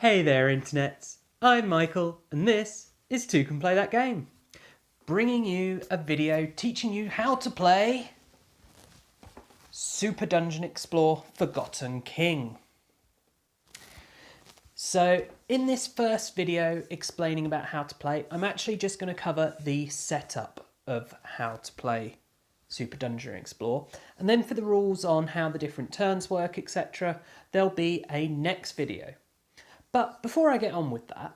Hey there internets, I'm Michael and this is Toucan Play That Game, bringing you a video teaching you how to play Super Dungeon Explore Forgotten King. So in this first video explaining about how to play, I'm actually just going to cover the setup of how to play Super Dungeon Explore, and then for the rules on how the different turns work, etc., there'll be a next video. But before I get on with that,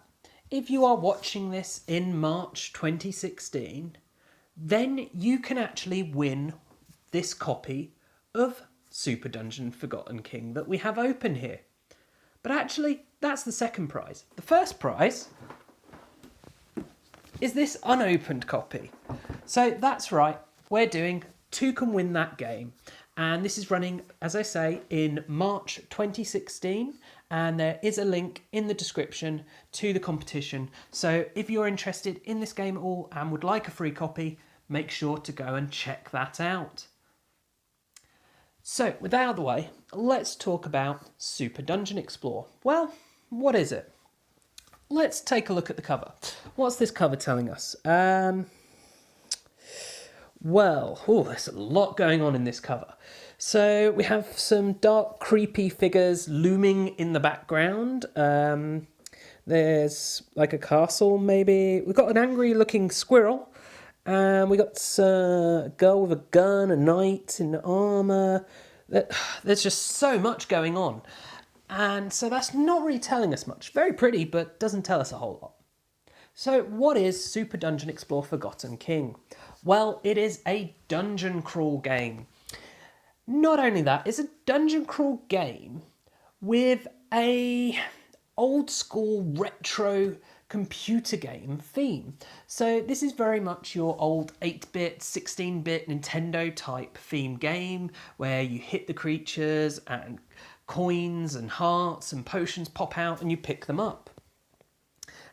if you are watching this in March 2016, then you can actually win this copy of Super Dungeon Forgotten King that we have open here. But actually, that's the second prize. The first prize is this unopened copy. So that's right, we're doing Toucan Win That Game. And this is running, as I say, in March 2016. And there is a link in the description to the competition. So if you're interested in this game at all and would like a free copy, make sure to go and check that out. So with that out of the way, let's talk about Super Dungeon Explore. Well, what is it? Let's take a look at the cover. What's this cover telling us? Well, there's a lot going on in this cover. So we have some dark, creepy figures looming in the background. There's like a castle, maybe. We've got an angry-looking squirrel. We got a girl with a gun, a knight in armour. There's just so much going on. And so that's not really telling us much. Very pretty, but doesn't tell us a whole lot. So what is Super Dungeon Explore Forgotten King? Well, it is a dungeon crawl game. Not only that, it's a dungeon crawl game with a old school retro computer game theme. So this is very much your old 8-bit, 16-bit Nintendo type theme game where you hit the creatures and coins and hearts and potions pop out and you pick them up.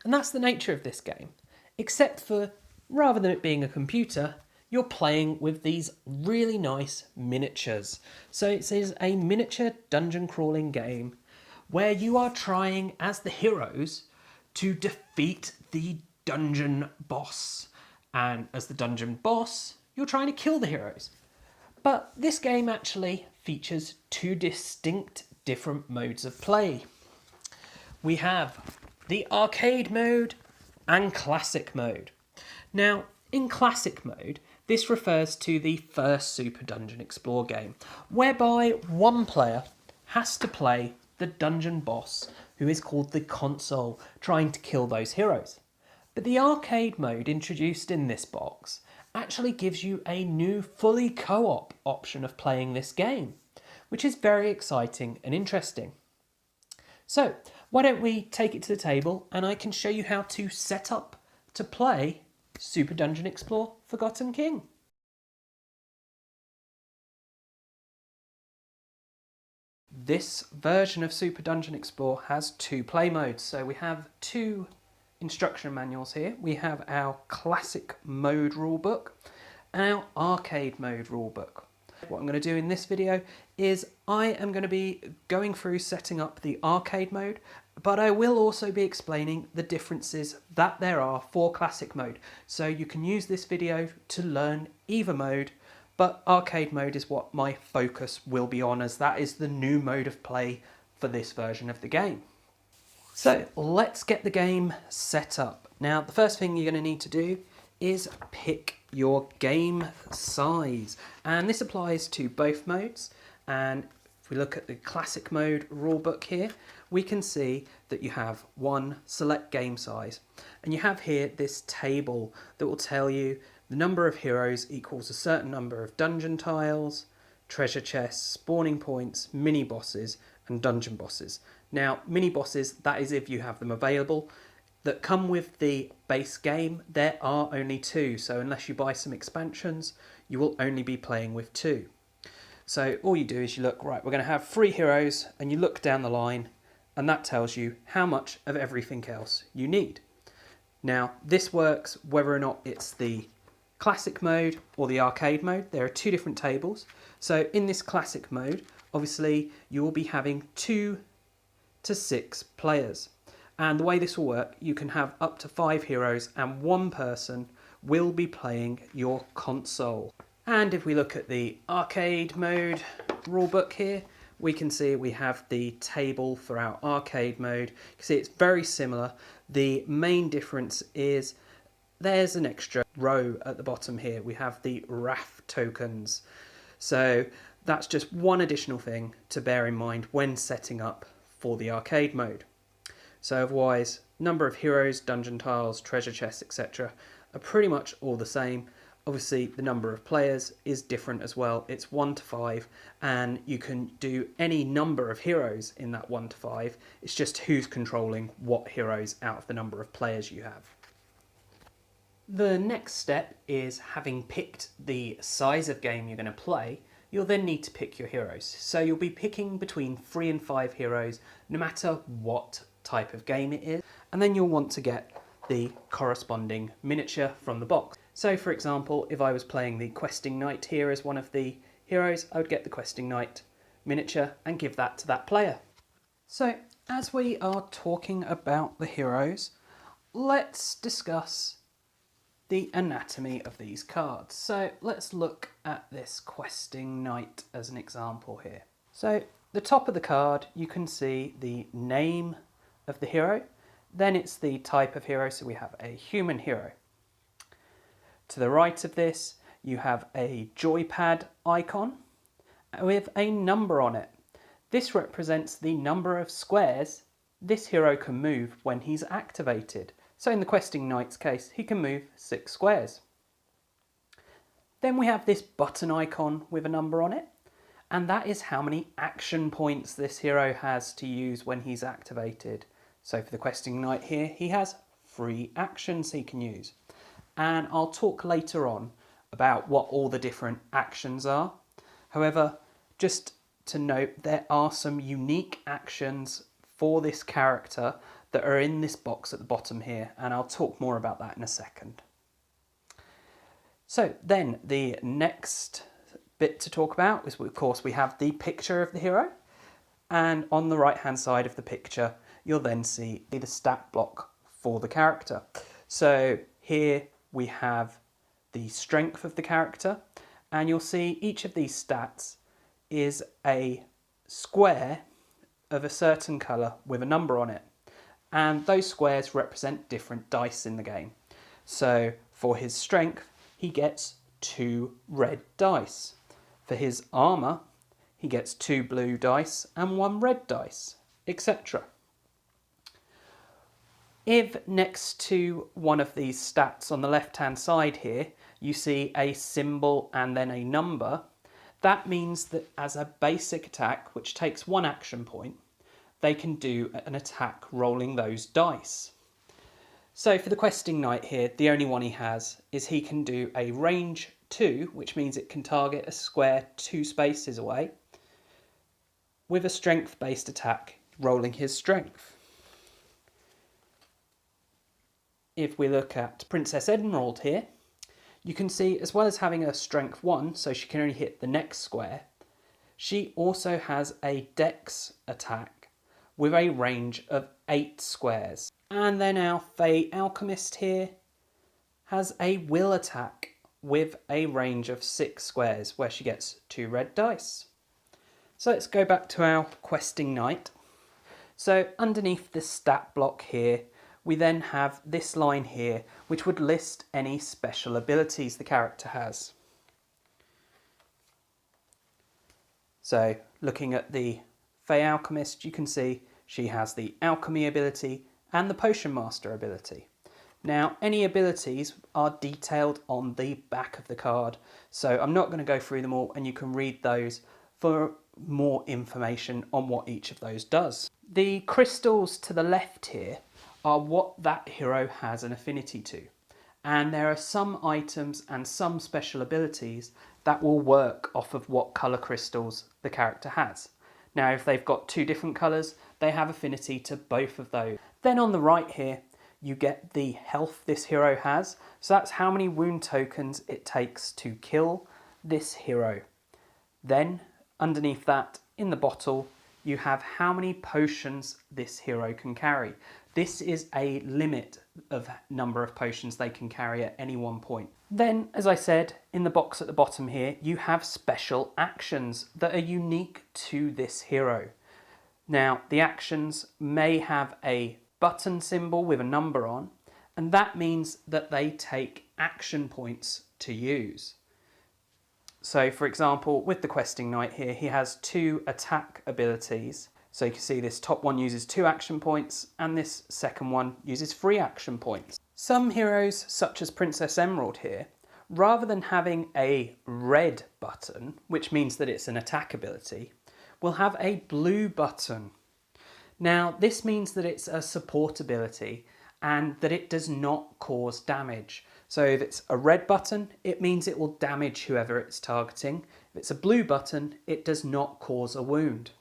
And that's the nature of this game, except for rather than it being a computer, you're playing with these really nice miniatures. So it is a miniature dungeon crawling game where you are trying as the heroes to defeat the dungeon boss. And as the dungeon boss, you're trying to kill the heroes. But this game actually features two distinct different modes of play. We have the arcade mode and classic mode. Now, in classic mode, this refers to the first Super Dungeon Explore game, whereby one player has to play the dungeon boss, who is called the console, trying to kill those heroes. But the arcade mode introduced in this box actually gives you a new fully co-op option of playing this game, which is very exciting and interesting. So, why don't we take it to the table and I can show you how to set up to play Super Dungeon Explore Forgotten King. This version of Super Dungeon Explore has two play modes. So we have two instruction manuals here. We have our classic mode rulebook and our arcade mode rulebook. What I'm going to do in this video is I am going to be going through setting up the arcade mode, but I will also be explaining the differences that there are for classic mode. So you can use this video to learn either mode, but arcade mode is what my focus will be on, as that is the new mode of play for this version of the game. So let's get the game set up. Now, the first thing you're going to need to do is pick your game size, and this applies to both modes. And if we look at the classic mode rulebook here, we can see that you have one select game size, and you have here this table that will tell you the number of heroes equals a certain number of dungeon tiles, treasure chests, spawning points, mini bosses and dungeon bosses. Now, mini bosses, that is if you have them available. That come with the base game, there are only two, so unless you buy some expansions, you will only be playing with two. So all you do is you look, right, we're going to have 3 heroes, and you look down the line, and that tells you how much of everything else you need. Now, this works whether or not it's the classic mode or the arcade mode. There are two different tables. So in this classic mode, obviously, you will be having 2 to 6 players. And the way this will work, you can have up to 5 heroes and one person will be playing your console. And if we look at the arcade mode rulebook here, we can see we have the table for our arcade mode. You can see it's very similar. The main difference is there's an extra row at the bottom here. We have the RAF tokens. So that's just one additional thing to bear in mind when setting up for the arcade mode. So otherwise, number of heroes, dungeon tiles, treasure chests, etc. are pretty much all the same. Obviously, the number of players is different as well. It's 1 to 5, and you can do any number of heroes in that 1 to 5. It's just who's controlling what heroes out of the number of players you have. The next step is, having picked the size of game you're going to play, you'll then need to pick your heroes. So you'll be picking between 3 and 5 heroes, no matter what type of game it is. And then you'll want to get the corresponding miniature from the box. So for example, if I was playing the Questing Knight here as one of the heroes, I would get the Questing Knight miniature and give that to that player. So as we are talking about the heroes, let's discuss the anatomy of these cards. So let's look at this Questing Knight as an example here. So the top of the card, you can see the name of the hero, then it's the type of hero, so we have a human hero. To the right of this, you have a joypad icon with a number on it. This represents the number of squares this hero can move when he's activated. So in the Questing Knight's case, he can move 6 squares. Then we have this button icon with a number on it, and that is how many action points this hero has to use when he's activated. So for the Questing Knight here, he has 3 actions he can use. And I'll talk later on about what all the different actions are. However, just to note, there are some unique actions for this character that are in this box at the bottom here, and I'll talk more about that in a second. So then the next bit to talk about is, of course, we have the picture of the hero, and on the right hand side of the picture you'll then see the stat block for the character. So here we have the strength of the character, and you'll see each of these stats is a square of a certain colour with a number on it, and those squares represent different dice in the game. So for his strength, he gets 2 red dice. For his armour, he gets 2 blue dice and 1 red dice, etc. If next to one of these stats on the left hand side here, you see a symbol and then a number, that means that as a basic attack, which takes 1 action point, they can do an attack rolling those dice. So for the Questing Knight here, the only one he has is he can do a range 2, which means it can target a square 2 spaces away, with a strength based attack rolling his strength. If we look at Princess Emerald here, you can see, as well as having a strength 1, so she can only hit the next square, she also has a dex attack with a range of 8 squares. And then our Fey Alchemist here has a will attack with a range of 6 squares, where she gets 2 red dice. So let's go back to our Questing Knight. So underneath the stat block here, we then have this line here, which would list any special abilities the character has. So looking at the Fey Alchemist, you can see she has the Alchemy ability and the Potion Master ability. Now, any abilities are detailed on the back of the card, so I'm not going to go through them all, and you can read those for more information on what each of those does. The crystals to the left here are what that hero has an affinity to, and there are some items and some special abilities that will work off of what colour crystals the character has. Now, if they've got 2 different colours, they have affinity to both of those. Then on the right here, you get the health this hero has, so that's how many wound tokens it takes to kill this hero. Then, underneath that, in the bottle, you have how many potions this hero can carry. This is a limit of number of potions they can carry at any one point. Then, as I said, in the box at the bottom here, you have special actions that are unique to this hero. Now, the actions may have a button symbol with a number on, and that means that they take action points to use. So, for example, with the Questing Knight here, he has 2 attack abilities. So you can see this top one uses 2 action points, and this second one uses 3 action points. Some heroes, such as Princess Emerald here, rather than having a red button, which means that it's an attack ability, will have a blue button. Now, this means that it's a support ability and that it does not cause damage. So if it's a red button, it means it will damage whoever it's targeting. If it's a blue button, it does not cause a wound.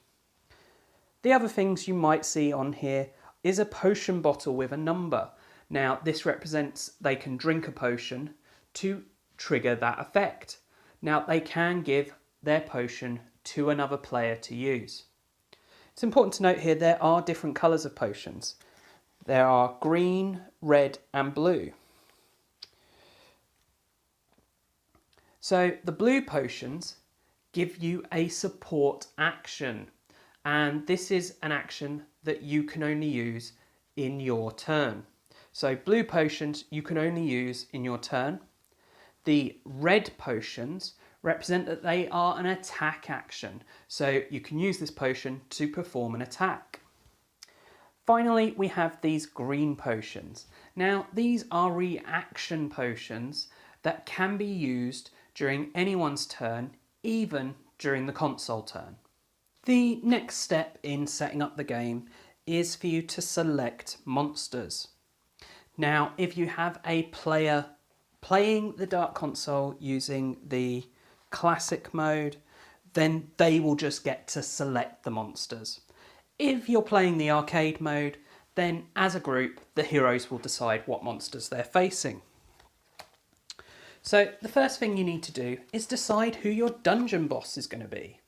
The other things you might see on here is a potion bottle with a number. Now, this represents they can drink a potion to trigger that effect. Now, they can give their potion to another player to use. It's important to note here there are different colours of potions. There are green, red and blue. So the blue potions give you a support action, and this is an action that you can only use in your turn. So blue potions you can only use in your turn. The red potions represent that they are an attack action, so you can use this potion to perform an attack. Finally, we have these green potions. Now, these are reaction potions that can be used during anyone's turn, even during the console turn. The next step in setting up the game is for you to select monsters. Now, if you have a player playing the Dark Console using the classic mode, then they will just get to select the monsters. If you're playing the arcade mode, then as a group, the heroes will decide what monsters they're facing. So the first thing you need to do is decide who your dungeon boss is going to be.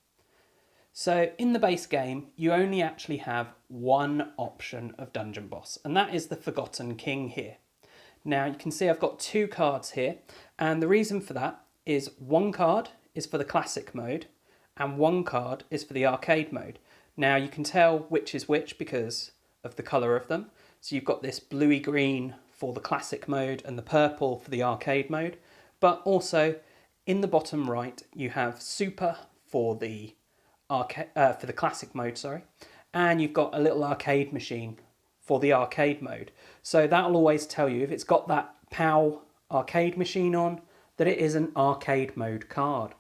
So in the base game, you only actually have one option of dungeon boss, and that is the Forgotten King here. Now you can see I've got 2 cards here, and the reason for that is 1 card is for the classic mode, and 1 card is for the arcade mode. Now you can tell which is which because of the colour of them. So you've got this bluey green for the classic mode and the purple for the arcade mode. But also in the bottom right you have super for the classic mode, sorry, and you've got a little arcade machine for the arcade mode. So that will always tell you if it's got that POW arcade machine on that it is an arcade mode card.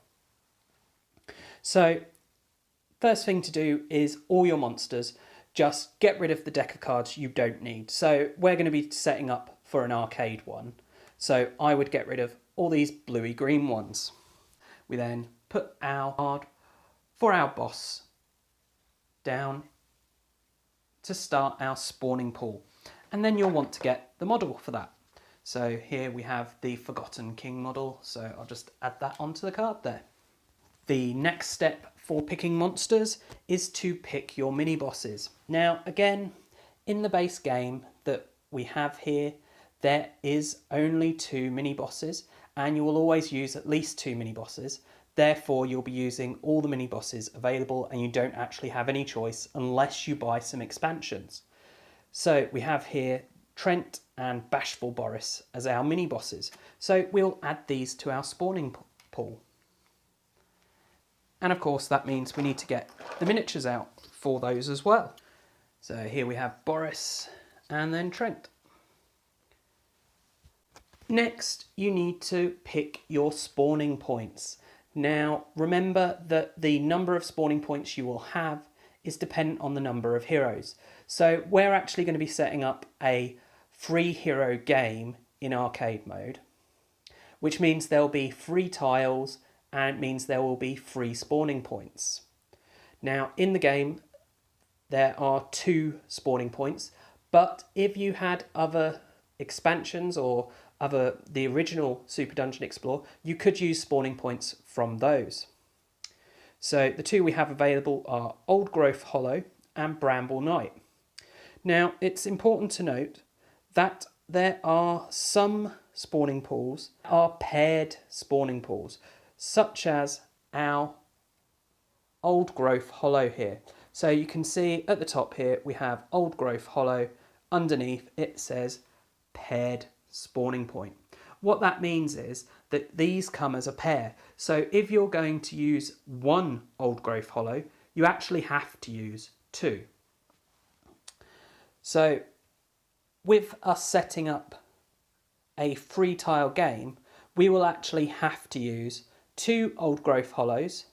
So first thing to do is all your monsters, just get rid of the deck of cards you don't need. So we're going to be setting up for an arcade one. So I would get rid of all these bluey green ones. We then put our card for our boss down to start our spawning pool. And then you'll want to get the model for that. So here we have the Forgotten King model. So I'll just add that onto the card there. The next step for picking monsters is to pick your mini bosses. Now again, in the base game that we have here, there is only 2 mini bosses, and you will always use at least 2 mini bosses. Therefore, you'll be using all the mini bosses available, and you don't actually have any choice unless you buy some expansions. So we have here Trent and Bashful Boris as our mini bosses. So we'll add these to our spawning pool. And of course, that means we need to get the miniatures out for those as well. So here we have Boris and then Trent. Next, you need to pick your spawning points. Now, remember that the number of spawning points you will have is dependent on the number of heroes. So we're actually going to be setting up a 3-hero game in arcade mode, which means there'll be 3 tiles and it means there will be 3 spawning points. Now, in the game, there are 2 spawning points, but if you had other expansions or the original Super Dungeon Explorer, you could use spawning points from those. So the two we have available are Old Growth Hollow and Bramble Knight. Now it's important to note that there are some spawning pools that are paired spawning pools, such as our Old Growth Hollow here. So you can see at the top here we have Old Growth Hollow, underneath it says paired spawning point. What that means is that these come as a pair. So if you're going to use one Old Growth Hollow, you actually have to use two. So with us setting up a free tile game, we will actually have to use two Old Growth Hollows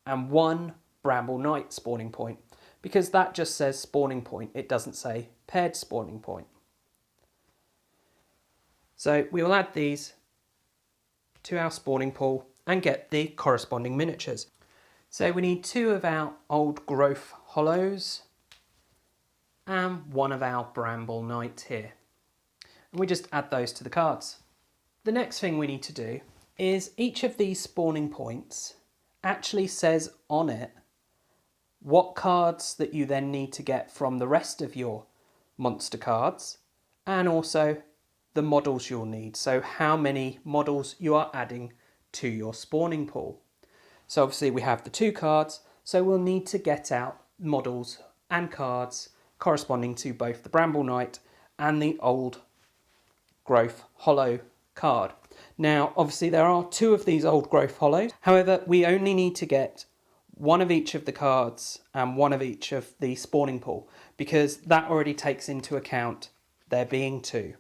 and one Bramble Knight spawning point, because that just says spawning point, it doesn't say paired spawning point. So we will add these to our spawning pool and get the corresponding miniatures. So we need two of our Old Growth Hollows and one of our Bramble Knight here. And we just add those to the cards. The next thing we need to do is each of these spawning points actually says on it what cards that you then need to get from the rest of your monster cards, and also the models you'll need. So how many models you are adding to your spawning pool. So obviously we have the two cards, so we'll need to get out models and cards corresponding to both the Bramble Knight and the Old Growth Hollow card. Now obviously there are two of these Old Growth Hollows, however we only need to get one of each of the cards and one of each of the spawning pool, because that already takes into account there being two.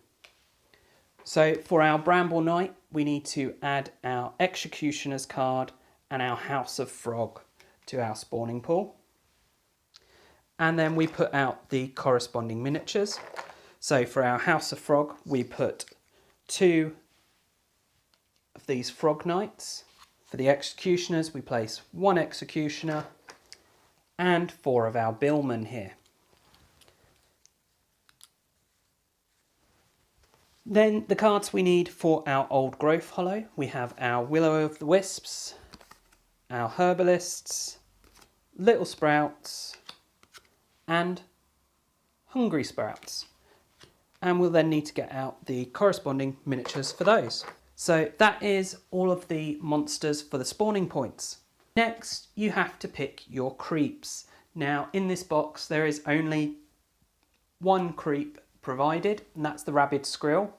So for our Bramble Knight, we need to add our Executioner's card and our House of Frog to our spawning pool. And then we put out the corresponding miniatures. So for our House of Frog, we put two of these Frog Knights. For the Executioners, we place one Executioner and four of our Billmen here. Then the cards we need for our Old Growth Hollow, we have our Willow of the Wisps, our Herbalists, Little Sprouts, and Hungry Sprouts. And we'll then need to get out the corresponding miniatures for those. So that is all of the monsters for the spawning points. Next, you have to pick your creeps. Now in this box there is only one creep provided, and that's the Rabid Skrill.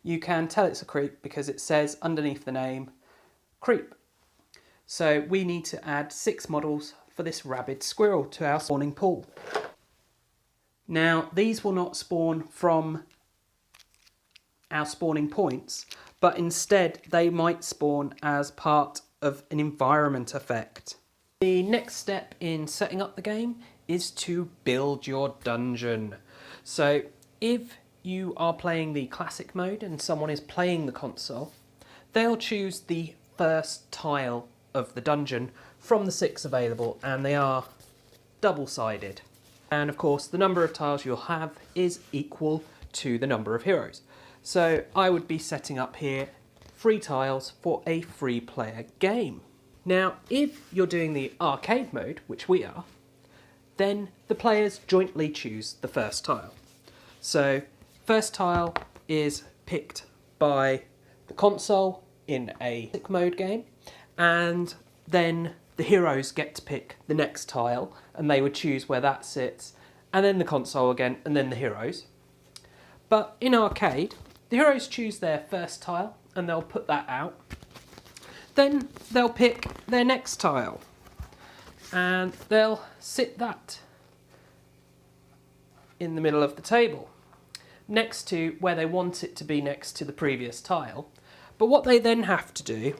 You can tell it's a creep because it says underneath the name creep. So we need to add 6 models for this Rabid Squirrel to our spawning pool. Now these will not spawn from our spawning points, but instead they might spawn as part of an environment effect. The next step in setting up the game is to build your dungeon. So if you are playing the classic mode and someone is playing the console, they'll choose the first tile of the dungeon from the 6 available, and they are double-sided. And of course the number of tiles you'll have is equal to the number of heroes. So I would be setting up here 3 tiles for a free player game. Now if you're doing the arcade mode, which we are, then the players jointly choose the first tile. So first tile is picked by the console in a classic mode game, and then the heroes get to pick the next tile and they would choose where that sits, and then the console again, and then the heroes. But in arcade, the heroes choose their first tile and they'll put that out. Then they'll pick their next tile and they'll sit that in the middle of the table, next to where they want it to be next to the previous tile. But what they then have to do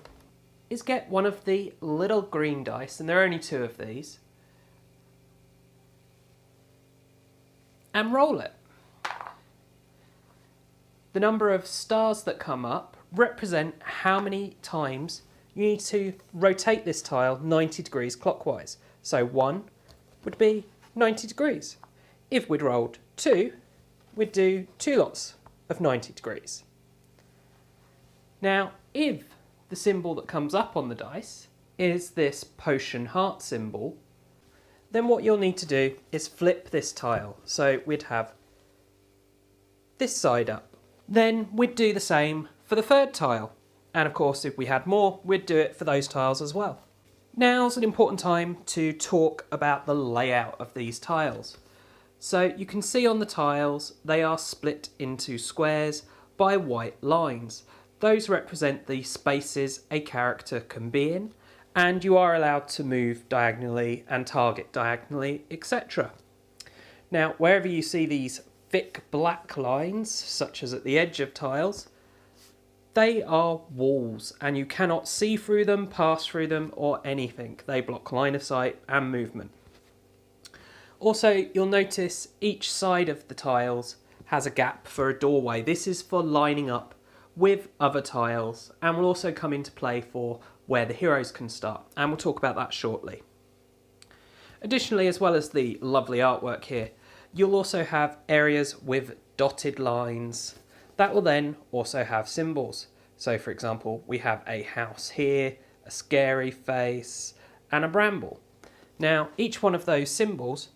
is get one of the little green dice, and there are only 2 of these, and roll it. The number of stars that come up represent how many times you need to rotate this tile 90 degrees clockwise. So 1 would be 90 degrees. If we'd rolled 2, we'd do 2 lots of 90 degrees. Now, if the symbol that comes up on the dice is this potion heart symbol, then what you'll need to do is flip this tile. So we'd have this side up. Then we'd do the same for the third tile. And of course, if we had more, we'd do it for those tiles as well. Now's an important time to talk about the layout of these tiles. So you can see on the tiles, they are split into squares by white lines. Those represent the spaces a character can be in, and you are allowed to move diagonally and target diagonally, etc. Now, wherever you see these thick black lines, such as at the edge of tiles, they are walls and you cannot see through them, pass through them, or anything. They block line of sight and movement. Also, you'll notice each side of the tiles has a gap for a doorway. This is for lining up with other tiles and will also come into play for where the heroes can start, and we'll talk about that shortly. Additionally, as well as the lovely artwork here, you'll also have areas with dotted lines that will then also have symbols. So for example, we have a house here, a scary face, and a bramble. Now, each one of those symbols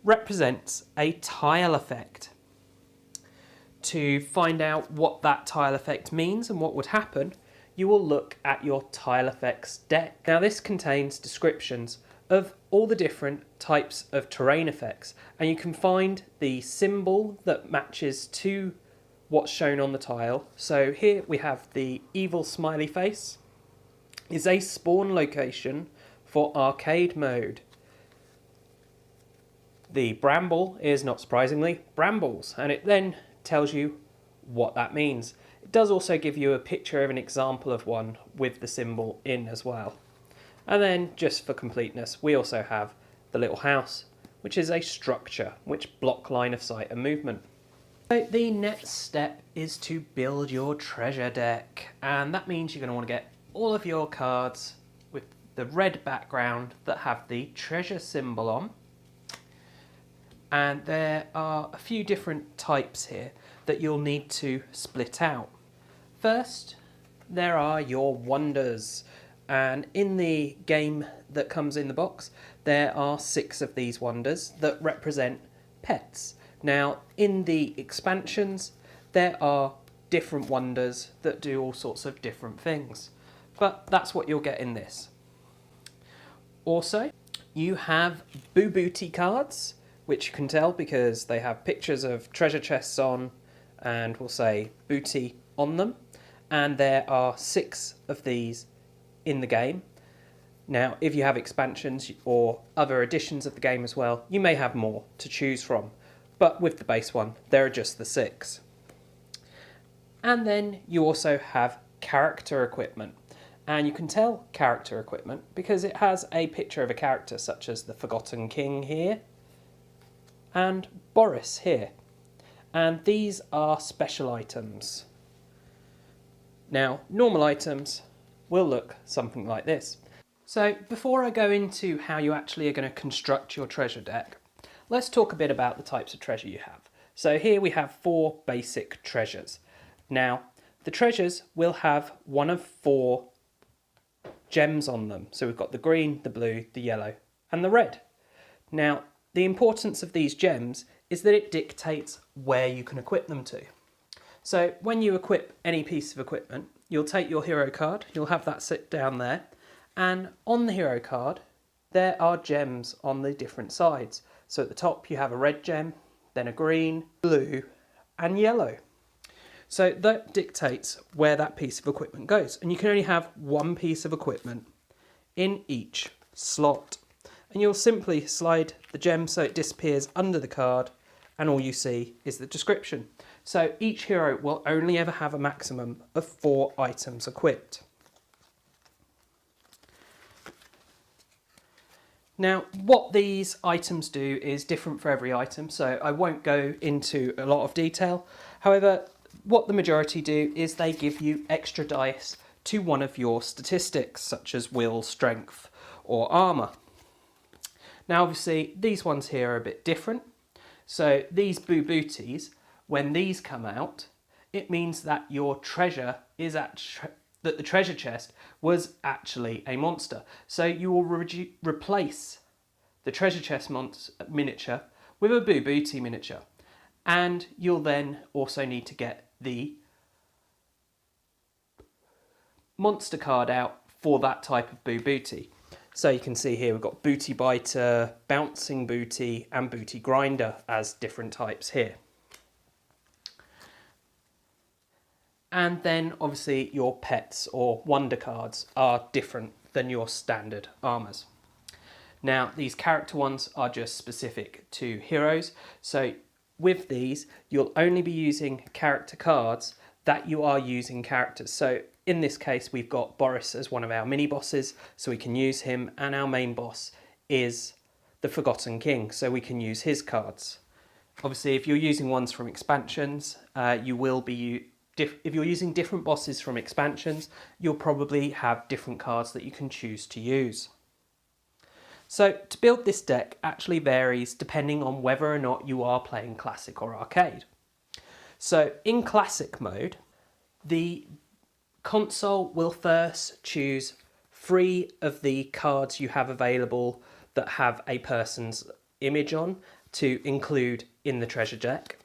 represents a tile effect. To find out what that tile effect means and what would happen, you will look at your tile effects deck. Now, this contains descriptions of all the different types of terrain effects, and you can find the symbol that matches to what's shown on the tile. So here we have the evil smiley face is a spawn location for arcade mode. The bramble is, not surprisingly, brambles, and it then tells you what that means. It does also give you a picture of an example of one with the symbol in as well. And then, just for completeness, we also have the little house, which is a structure which block line of sight and movement. So the next step is to build your treasure deck, and that means you're going to want to get all of your cards with the red background that have the treasure symbol on. And there are a few different types here that you'll need to split out. First, there are your wonders, and in the game that comes in the box, there are 6 of these wonders that represent pets. Now, in the expansions, there are different wonders that do all sorts of different things, but that's what you'll get in this. Also, you have Boo Booty cards, which you can tell because they have pictures of treasure chests on and will say booty on them, and there are 6 of these in the game. Now, if you have expansions or other editions of the game as well, you may have more to choose from, but with the base one, there are just the 6. And then you also have character equipment, and you can tell character equipment because it has a picture of a character such as the Forgotten King here and Boris here, and these are special items. Now, normal items will look something like this. So before I go into how you actually are going to construct your treasure deck, let's talk a bit about the types of treasure you have. So here we have 4 basic treasures. Now, the treasures will have one of 4 gems on them. So we've got the green, the blue, the yellow, and the red. Now, the importance of these gems is that it dictates where you can equip them to. So when you equip any piece of equipment, you'll take your hero card, you'll have that sit down there, and on the hero card, there are gems on the different sides. So at the top you have a red gem, then a green, blue, and yellow. So that dictates where that piece of equipment goes. And you can only have one piece of equipment in each slot. And you'll simply slide the gem so it disappears under the card, and all you see is the description. So each hero will only ever have a maximum of 4 items equipped. Now, what these items do is different for every item, so I won't go into a lot of detail. However, what the majority do is they give you extra dice to one of your statistics, such as will, strength, or armour. Now, obviously, these ones here are a bit different. So these Boo Booties, when these come out, it means that your treasure is that the treasure chest was actually a monster. So you will replace the treasure chest miniature with a Boo Booty miniature. And you'll then also need to get the monster card out for that type of Boo Booty. So you can see here we've got Booty Biter, Bouncing Booty and Booty Grinder as different types here. And then obviously your pets or wonder cards are different than your standard armours. Now these character ones are just specific to heroes. So with these you'll only be using character cards that you are using characters. So in this case we've got Boris as one of our mini bosses, so we can use him, and our main boss is the Forgotten King, so we can use his cards. Obviously if you're using ones from expansions, you will be if you're using different bosses from expansions, you'll probably have different cards that you can choose to use. So to build this deck actually varies depending on whether or not you are playing Classic or Arcade. So in Classic mode, the console will first choose 3 of the cards you have available that have a person's image on to include in the treasure deck.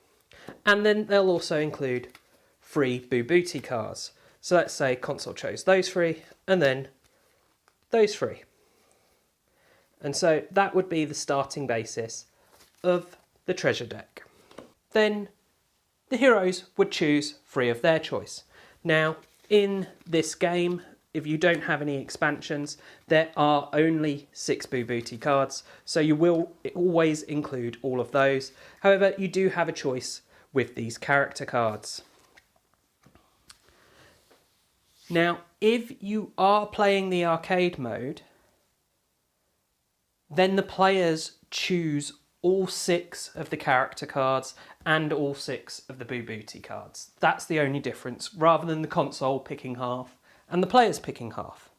And then they'll also include 3 Boo Booty cards. So let's say console chose those 3 and then those 3. And so that would be the starting basis of the treasure deck. Then the heroes would choose 3 of their choice. Now in this game, if you don't have any expansions, there are only 6 Boo Booty cards, so you will always include all of those. However, you do have a choice with these character cards. Now, if you are playing the arcade mode, then the players choose all 6 of the character cards and all 6 of the Boo Booty cards. That's the only difference, rather than the console picking half and the players picking half.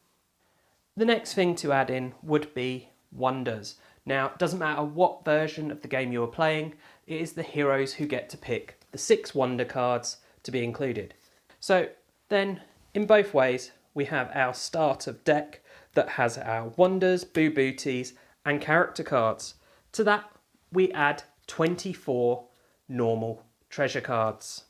The next thing to add in would be wonders. Now, it doesn't matter what version of the game you are playing, it is the heroes who get to pick the 6 wonder cards to be included. So then, in both ways, we have our start of deck that has our wonders, Boo Booties and character cards. To that, we add 24 normal treasure cards.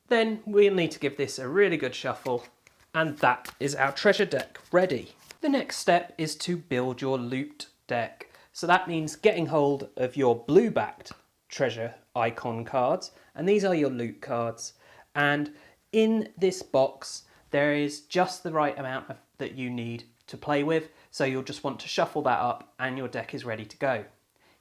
Then we'll need to give this a really good shuffle, and that is our treasure deck ready. The next step is to build your loot deck. So that means getting hold of your blue-backed treasure icon cards, and these are your loot cards. And in this box, there is just the right amount that you need to play with, so you'll just want to shuffle that up and your deck is ready to go.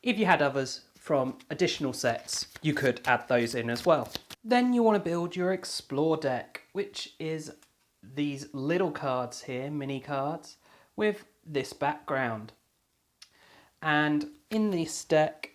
If you had others from additional sets, you could add those in as well. Then you want to build your Explore deck, which is these little cards here, mini cards, with this background. And in this deck,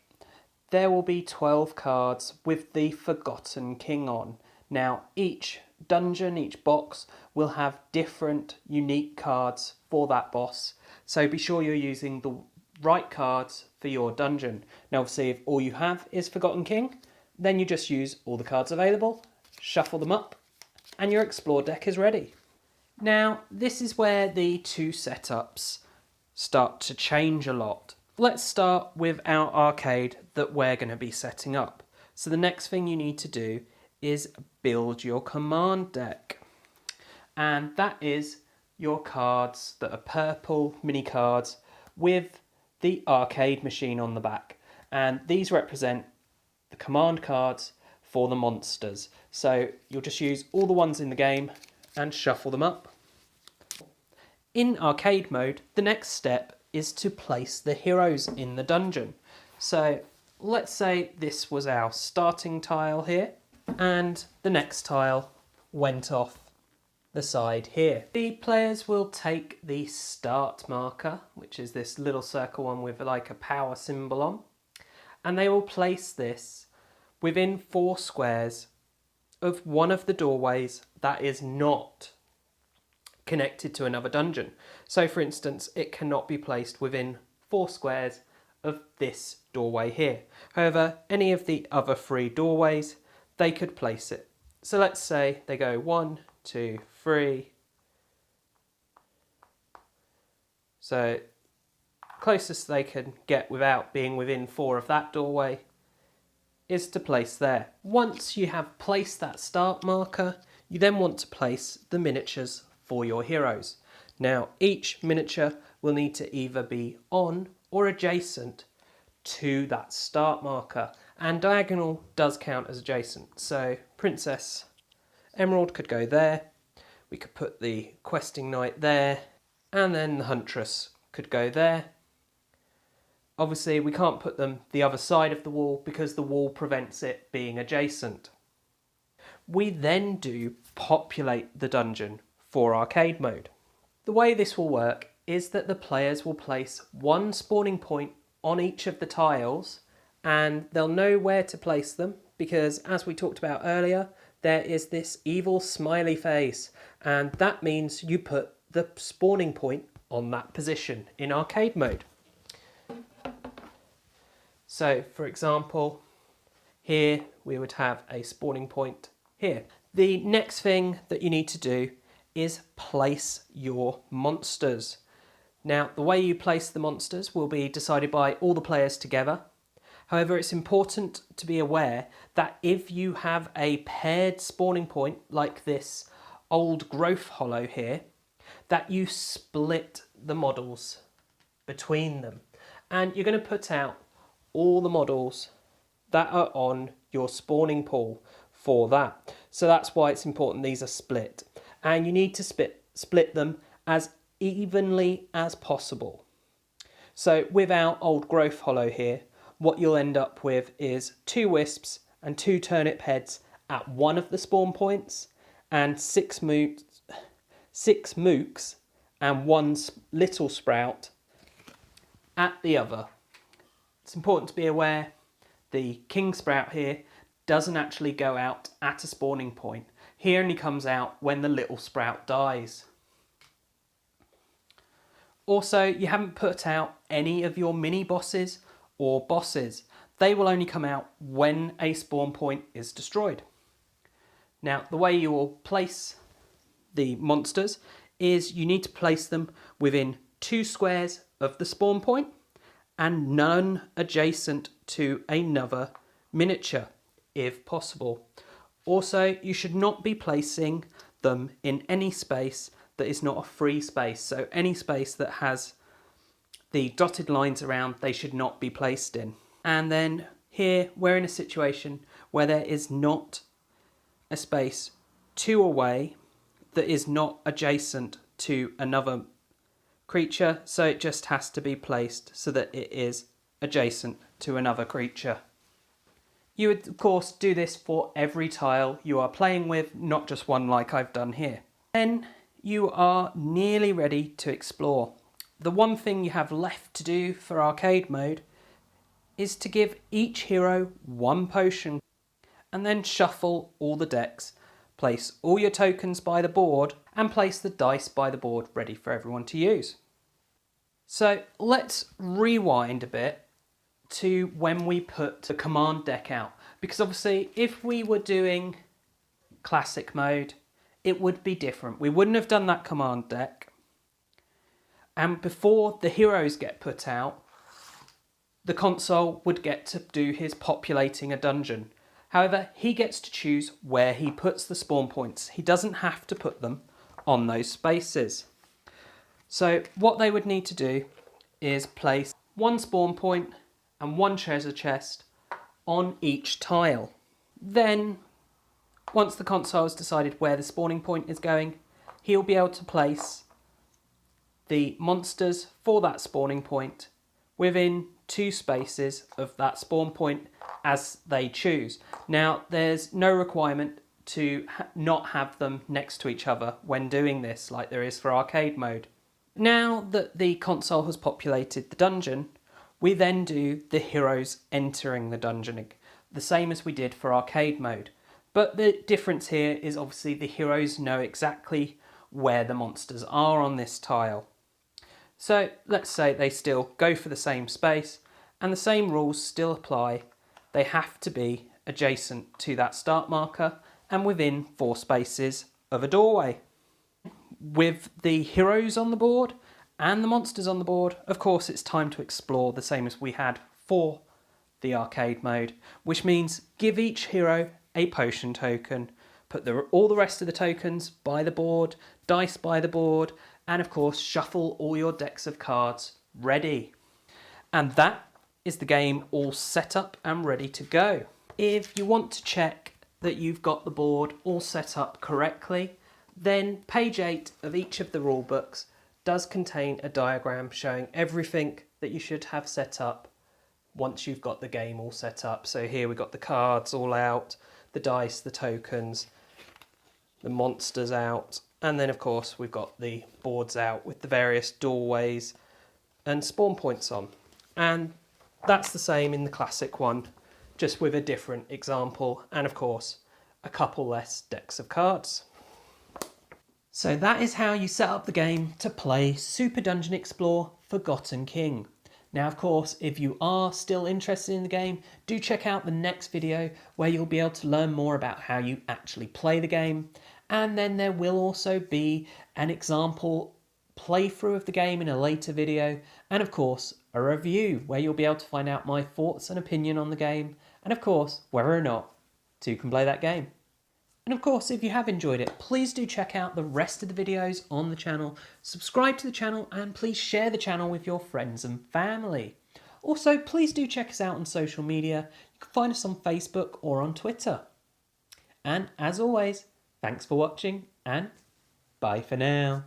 there will be 12 cards with the Forgotten King on. Now, each dungeon, each box will have different unique cards for that boss. So be sure you're using the right cards for your dungeon. Now obviously if all you have is Forgotten King, then you just use all the cards available, shuffle them up, and your Explore deck is ready. Now this is where the 2 setups start to change a lot. Let's start with our arcade that we're going to be setting up. So the next thing you need to do is build your command deck. And that is your cards that are purple mini cards with the arcade machine on the back. And these represent the command cards for the monsters. So you'll just use all the ones in the game and shuffle them up. In arcade mode, the next step is to place the heroes in the dungeon. So let's say this was our starting tile here, and the next tile went off the side here. The players will take the start marker, which is this little circle one with like a power symbol on, and they will place this within 4 squares of one of the doorways that is not connected to another dungeon. So for instance, it cannot be placed within 4 squares of this doorway here. However, any of the other 3 doorways, they could place it. So let's say they go 1, 2, 3. So closest they can get without being within 4 of that doorway is to place there. Once you have placed that start marker, you then want to place the miniatures for your heroes. Now, each miniature will need to either be on or adjacent to that start marker, and diagonal does count as adjacent. So Princess Emerald could go there, we could put the questing knight there, and then the huntress could go there. Obviously we can't put them the other side of the wall because the wall prevents it being adjacent. We then do populate the dungeon for arcade mode. The way this will work is that the players will place one spawning point on each of the tiles, and they'll know where to place them because, as we talked about earlier, there is this evil smiley face, and that means you put the spawning point on that position in arcade mode. So, for example, here we would have a spawning point here. The next thing that you need to do is place your monsters. Now, the way you place the monsters will be decided by all the players together. However, it's important to be aware that if you have a paired spawning point like this old growth hollow here, that you split the models between them. And you're going to put out all the models that are on your spawning pool for that. So that's why it's important these are split. And you need to split them as evenly as possible. So with our old growth hollow here, what you'll end up with is 2 wisps and 2 turnip heads at one of the spawn points, and 6 mooks and 1 little sprout at the other. It's important to be aware the king sprout here doesn't actually go out at a spawning point. He only comes out when the little sprout dies. Also, you haven't put out any of your mini bosses or bosses. They will only come out when a spawn point is destroyed. Now, the way you will place the monsters is you need to place them within 2 squares of the spawn point and none adjacent to another miniature, if possible. Also, you should not be placing them in any space that is not a free space. So any space that has the dotted lines around, they should not be placed in. And then here, we're in a situation where there is not a space 2 away that is not adjacent to another creature, so it just has to be placed so that it is adjacent to another creature. You would of course do this for every tile you are playing with, not just one like I've done here. Then you are nearly ready to explore. The one thing you have left to do for arcade mode is to give each hero 1 potion and then shuffle all the decks, place all your tokens by the board and place the dice by the board ready for everyone to use. So let's rewind a bit to when we put the command deck out, because obviously if we were doing classic mode it would be different. We wouldn't have done that command deck, and before the heroes get put out, the console would get to do his populating a dungeon. However, he gets to choose where he puts the spawn points. He doesn't have to put them on those spaces. So what they would need to do is place 1 spawn point and 1 treasure chest on each tile. Then, once the console has decided where the spawning point is going, he'll be able to place the monsters for that spawning point within 2 spaces of that spawn point as they choose. Now, there's no requirement to not have them next to each other when doing this, like there is for arcade mode. Now that the console has populated the dungeon, we then do the heroes entering the dungeon, the same as we did for arcade mode. But the difference here is obviously the heroes know exactly where the monsters are on this tile. So let's say they still go for the same space and the same rules still apply. They have to be adjacent to that start marker and within 4 spaces of a doorway. With the heroes on the board and the monsters on the board, of course it's time to explore, the same as we had for the arcade mode, which means give each hero a potion token, put all the rest of the tokens by the board, dice by the board, and of course shuffle all your decks of cards ready. And that is the game all set up and ready to go. If you want to check that you've got the board all set up correctly, then page 8 of each of the rule books does contain a diagram showing everything that you should have set up once you've got the game all set up. So here we've got the cards all out, the dice, the tokens, the monsters out, and then of course we've got the boards out with the various doorways and spawn points on. And that's the same in the classic one, just with a different example and of course a couple less decks of cards. So that is how you set up the game to play Super Dungeon Explore Forgotten King. Now of course, if you are still interested in the game, do check out the next video where you'll be able to learn more about how you actually play the game. And then there will also be an example playthrough of the game in a later video, and of course a review where you'll be able to find out my thoughts and opinion on the game, and of course whether or not Toucan can play that game. And of course, if you have enjoyed it, please do check out the rest of the videos on the channel, subscribe to the channel, and please share the channel with your friends and family. Also, please do check us out on social media. You can find us on Facebook or on Twitter. And as always, thanks for watching and bye for now.